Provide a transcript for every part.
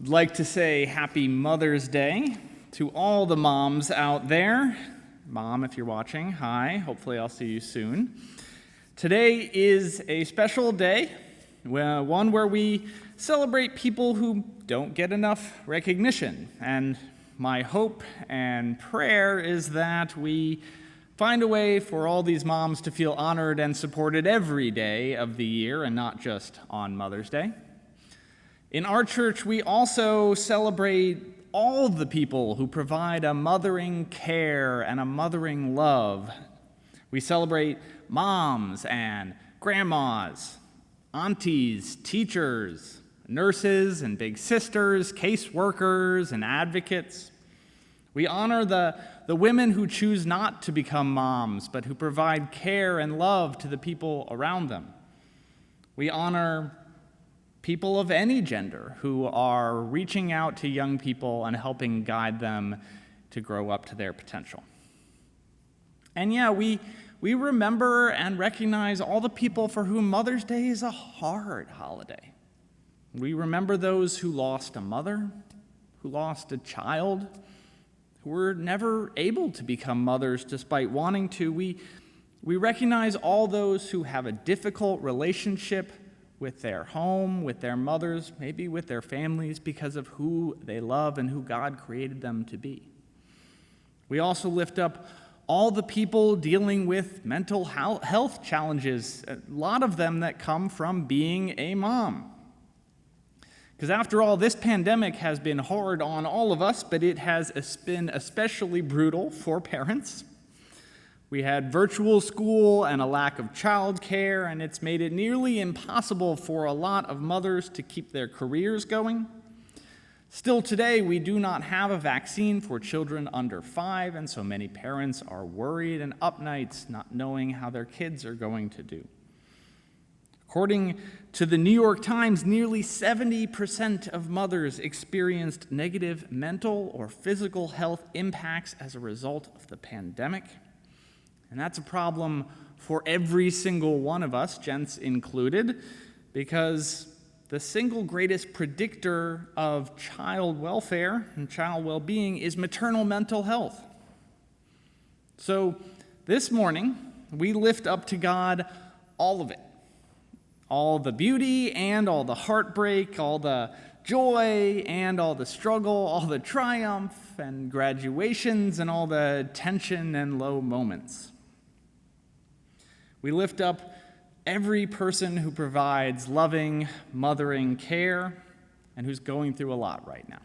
I'd like to say Happy Mother's Day to all the moms out there. Mom, if you're watching, hi. Hopefully I'll see you soon. Today is a special day, one where we celebrate people who don't get enough recognition. And my hope and prayer is that we find a way for all these moms to feel honored and supported every day of the year and not just on Mother's Day. In our church, we also celebrate all the people who provide a mothering care and a mothering love. We celebrate moms and grandmas, aunties, teachers, nurses and big sisters, caseworkers and advocates. We honor the women who choose not to become moms, but who provide care and love to the people around them. We honor people of any gender who are reaching out to young people and helping guide them to grow up to their potential. And yeah, we remember and recognize all the people for whom Mother's Day is a hard holiday. We remember those who lost a mother, who lost a child, who were never able to become mothers despite wanting to. We recognize all those who have a difficult relationship with their home, with their mothers, maybe with their families because of who they love and who God created them to be. We also lift up all the people dealing with mental health challenges, a lot of them that come from being a mom. Because after all, this pandemic has been hard on all of us, but it has been especially brutal for parents. We had virtual school and a lack of childcare, and it's made it nearly impossible for a lot of mothers to keep their careers going. Still today, we do not have a vaccine for children under 5, and so many parents are worried and up nights not knowing how their kids are going to do. According to the New York Times, nearly 70% of mothers experienced negative mental or physical health impacts as a result of the pandemic. And that's a problem for every single one of us, gents included, because the single greatest predictor of child welfare and child well-being is maternal mental health. So this morning, we lift up to God all of it. All the beauty and all the heartbreak, all the joy and all the struggle, all the triumph and graduations and all the tension and low moments. We lift up every person who provides loving, mothering care and who's going through a lot right now.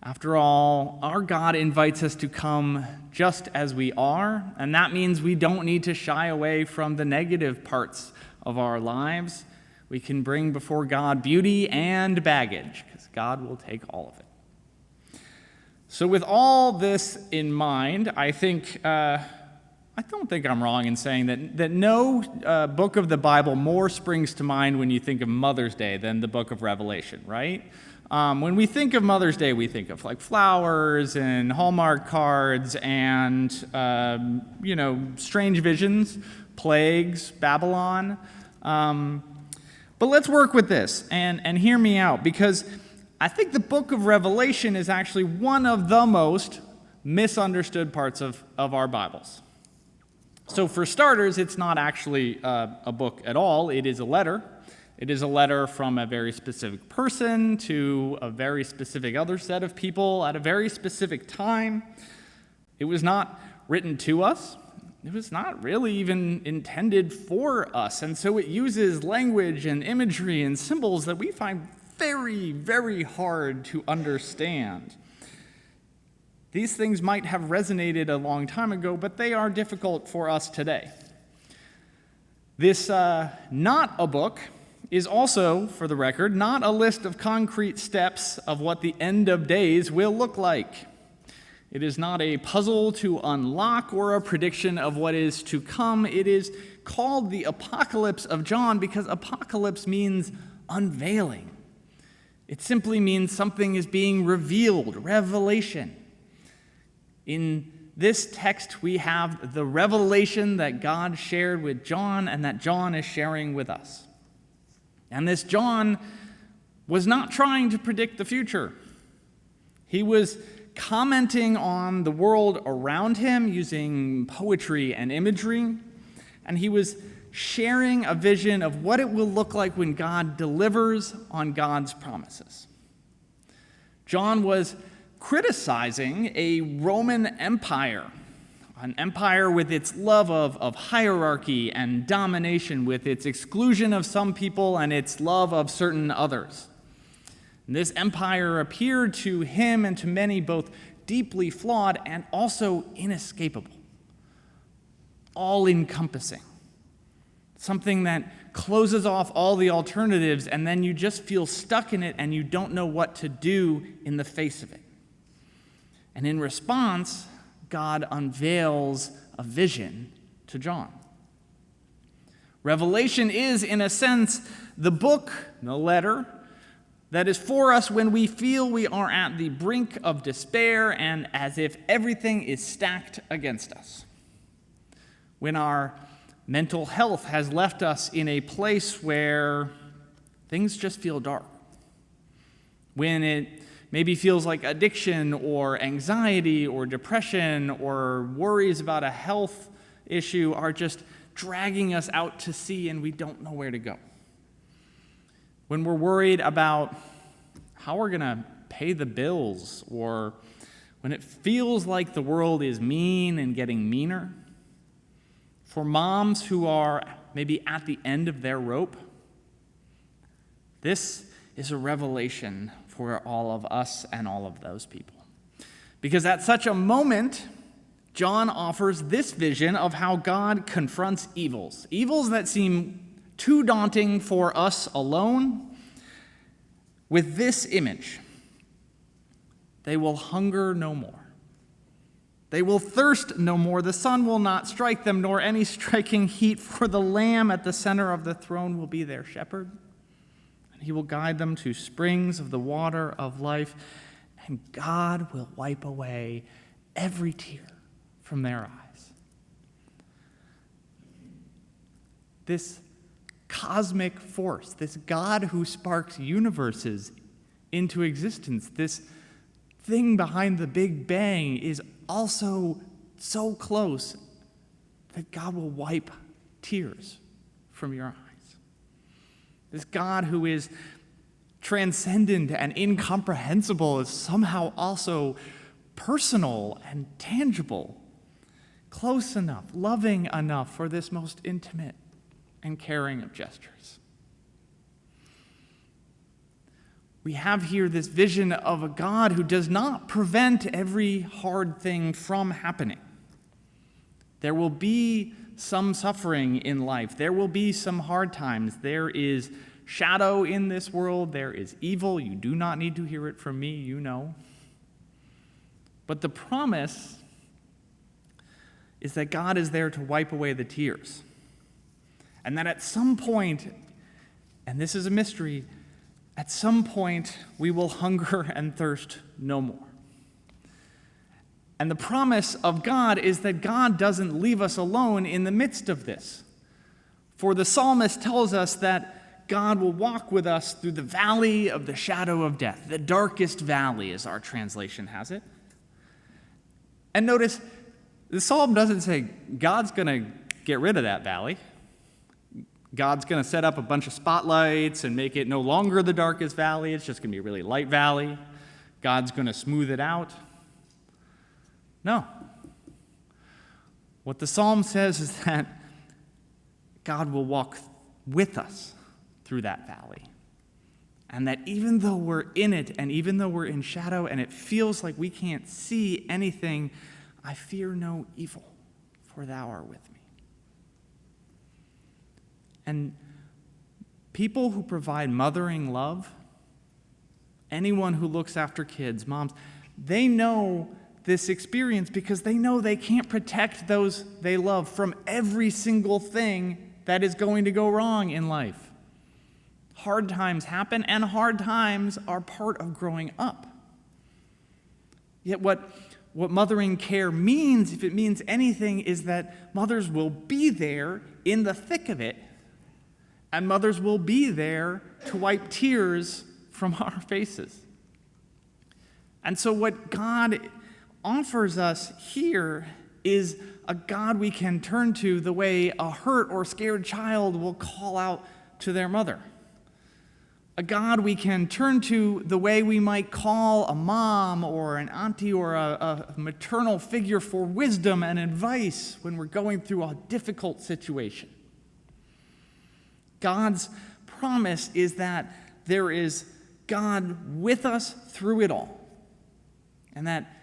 After all, our God invites us to come just as we are, and that means we don't need to shy away from the negative parts of our lives. We can bring before God beauty and baggage, because God will take all of it. So with all this in mind, I don't think I'm wrong in saying that no book of the Bible more springs to mind when you think of Mother's Day than the book of Revelation, right? When we think of Mother's Day, we think of like flowers and Hallmark cards and, strange visions, plagues, Babylon. But let's work with this and hear me out, because I think the book of Revelation is actually one of the most misunderstood parts of our Bibles. So for starters, it's not actually a book at all. It is a letter. It is a letter from a very specific person to a very specific other set of people at a very specific time. It was not written to us. It was not really even intended for us. And so it uses language and imagery and symbols that we find very, very hard to understand. These things might have resonated a long time ago, but they are difficult for us today. This not a book is also, for the record, not a list of concrete steps of what the end of days will look like. It is not a puzzle to unlock or a prediction of what is to come. It is called the Apocalypse of John because apocalypse means unveiling. It simply means something is being revealed, revelation. In this text, we have the revelation that God shared with John and that John is sharing with us. And this John was not trying to predict the future. He was commenting on the world around him using poetry and imagery, and he was sharing a vision of what it will look like when God delivers on God's promises. John was criticizing a Roman empire, an empire with its love of hierarchy and domination, with its exclusion of some people and its love of certain others. And this empire appeared to him and to many both deeply flawed and also inescapable, all-encompassing, something that closes off all the alternatives, and then you just feel stuck in it and you don't know what to do in the face of it. And in response, God unveils a vision to John. Revelation is, in a sense, the book, the letter, that is for us when we feel we are at the brink of despair and as if everything is stacked against us. When our mental health has left us in a place where things just feel dark. When it maybe feels like addiction or anxiety or depression or worries about a health issue are just dragging us out to sea and we don't know where to go. When we're worried about how we're going to pay the bills, or when it feels like the world is mean and getting meaner. For moms who are maybe at the end of their rope, this is a revelation for all of us and all of those people. Because at such a moment, John offers this vision of how God confronts evils that seem too daunting for us alone, with this image: they will hunger no more. They will thirst no more. The sun will not strike them, nor any striking heat, for the Lamb at the center of the throne will be their shepherd, and he will guide them to springs of the water of life, and God will wipe away every tear from their eyes. This cosmic force, this God who sparks universes into existence, this thing behind the Big Bang, is also so close that God will wipe tears from your eyes. This God who is transcendent and incomprehensible is somehow also personal and tangible, close enough, loving enough for this most intimate and caring of gestures. We have here this vision of a God who does not prevent every hard thing from happening. There will be some suffering in life. There will be some hard times. There is shadow in this world. There is evil. You do not need to hear it from me, you know. But the promise is that God is there to wipe away the tears. And that at some point, and this is a mystery, at some point we will hunger and thirst no more. And the promise of God is that God doesn't leave us alone in the midst of this. For the psalmist tells us that God will walk with us through the valley of the shadow of death, the darkest valley, as our translation has it. And notice, the psalm doesn't say God's going to get rid of that valley. God's going to set up a bunch of spotlights and make it no longer the darkest valley. It's just going to be a really light valley. God's going to smooth it out. No. What the psalm says is that God will walk with us through that valley. And that even though we're in it, and even though we're in shadow, and it feels like we can't see anything, I fear no evil, for thou art with me. And people who provide mothering love, anyone who looks after kids, moms, they know this experience because they know they can't protect those they love from every single thing that is going to go wrong in life. Hard times happen, and hard times are part of growing up. Yet what mothering care means, if it means anything, is that mothers will be there in the thick of it, and mothers will be there to wipe tears from our faces. And so what God offers us here is a God we can turn to the way a hurt or scared child will call out to their mother. A God we can turn to the way we might call a mom or an auntie or a maternal figure for wisdom and advice when we're going through a difficult situation. God's promise is that there is God with us through it all, and that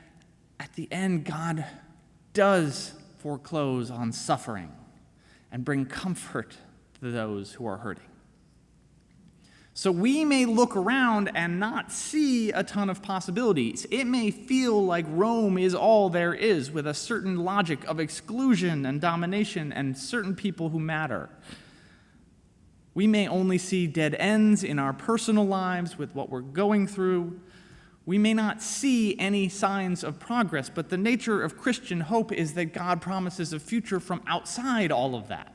at the end, God does foreclose on suffering and bring comfort to those who are hurting. So we may look around and not see a ton of possibilities. It may feel like Rome is all there is, with a certain logic of exclusion and domination and certain people who matter. We may only see dead ends in our personal lives with what we're going through. We may not see any signs of progress, but the nature of Christian hope is that God promises a future from outside all of that.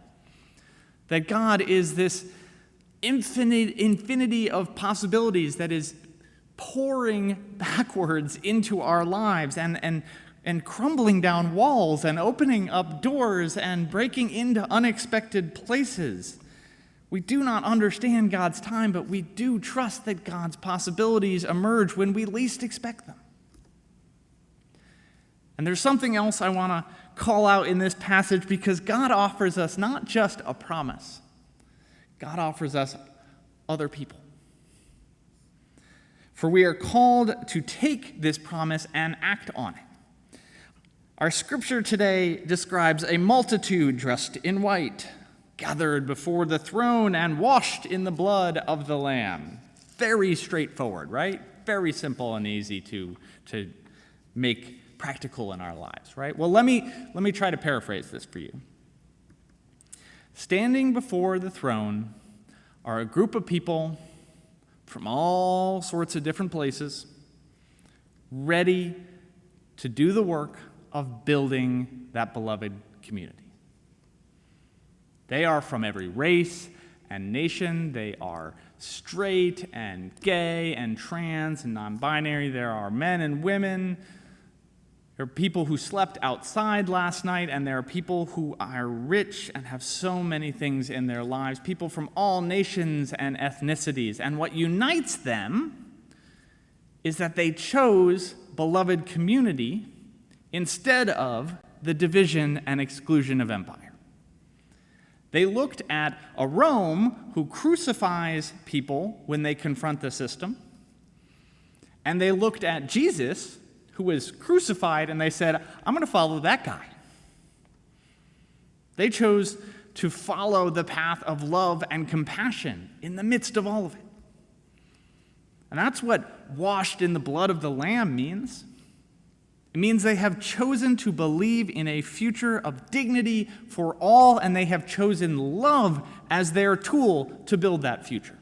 That God is this infinity of possibilities that is pouring backwards into our lives and crumbling down walls and opening up doors and breaking into unexpected places. We do not understand God's time, but we do trust that God's possibilities emerge when we least expect them. And there's something else I want to call out in this passage, because God offers us not just a promise, God offers us other people. For we are called to take this promise and act on it. Our scripture today describes a multitude dressed in white, gathered before the throne and washed in the blood of the Lamb. Very straightforward, right? Very simple and easy to make practical in our lives, right? Well, let me try to paraphrase this for you. Standing before the throne are a group of people from all sorts of different places, ready to do the work of building that beloved community. They are from every race and nation. They are straight and gay and trans and non-binary. There are men and women. There are people who slept outside last night, and there are people who are rich and have so many things in their lives, people from all nations and ethnicities. And what unites them is that they chose beloved community instead of the division and exclusion of empire. They looked at a Rome who crucifies people when they confront the system, and they looked at Jesus, who was crucified, and they said, I'm going to follow that guy. They chose to follow the path of love and compassion in the midst of all of it. And that's what washed in the blood of the Lamb means. It means they have chosen to believe in a future of dignity for all, and they have chosen love as their tool to build that future.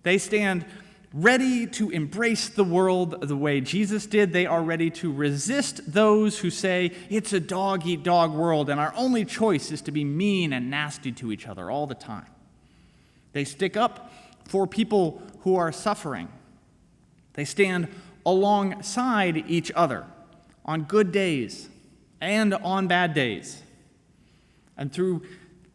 They stand ready to embrace the world the way Jesus did. They are ready to resist those who say it's a dog-eat-dog world and our only choice is to be mean and nasty to each other all the time. They stick up for people who are suffering. They stand alongside each other on good days and on bad days. And through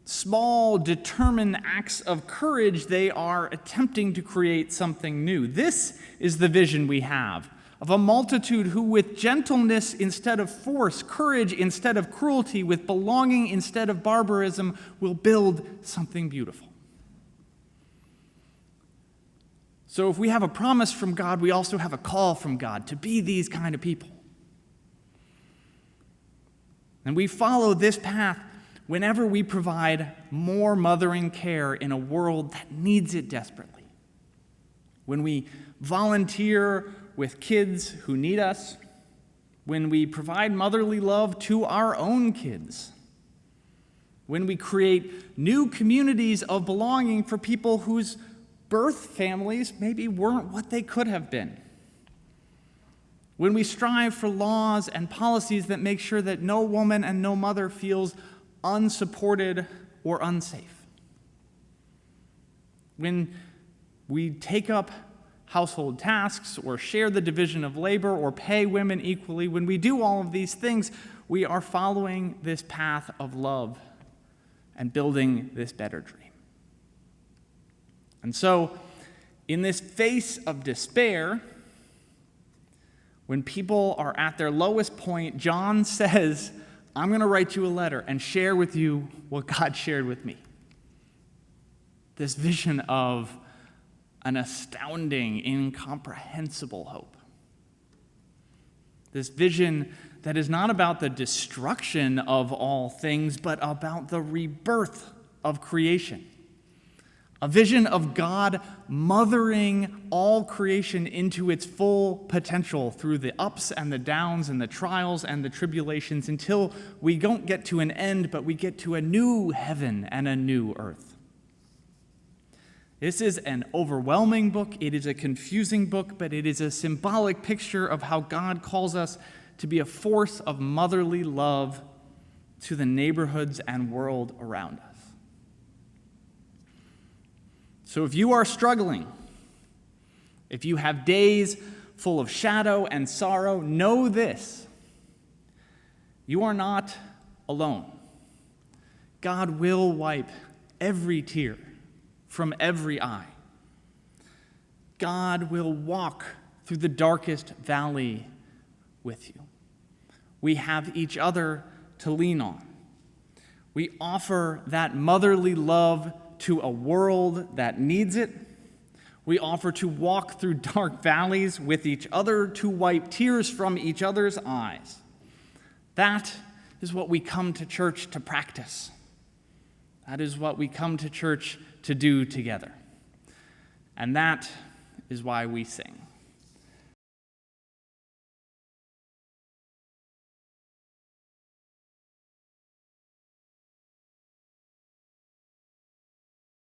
small, determined acts of courage, they are attempting to create something new. This is the vision we have of a multitude who, with gentleness instead of force, courage instead of cruelty, with belonging instead of barbarism, will build something beautiful. So if we have a promise from God, we also have a call from God to be these kind of people. And we follow this path whenever we provide more mothering care in a world that needs it desperately. When we volunteer with kids who need us, when we provide motherly love to our own kids, when we create new communities of belonging for people whose birth families maybe weren't what they could have been. When we strive for laws and policies that make sure that no woman and no mother feels unsupported or unsafe. When we take up household tasks or share the division of labor or pay women equally, when we do all of these things, we are following this path of love and building this better dream. And so, in this face of despair, when people are at their lowest point, John says, I'm going to write you a letter and share with you what God shared with me. This vision of an astounding, incomprehensible hope. This vision that is not about the destruction of all things, but about the rebirth of creation. A vision of God mothering all creation into its full potential through the ups and the downs and the trials and the tribulations until we don't get to an end, but we get to a new heaven and a new earth. This is an overwhelming book. It is a confusing book, but it is a symbolic picture of how God calls us to be a force of motherly love to the neighborhoods and world around us. So if you are struggling, if you have days full of shadow and sorrow, know this: you are not alone. God will wipe every tear from every eye. God will walk through the darkest valley with you. We have each other to lean on. We offer that motherly love to a world that needs it. We offer to walk through dark valleys with each other, to wipe tears from each other's eyes. That is what we come to church to practice. That is what we come to church to do together. And that is why we sing.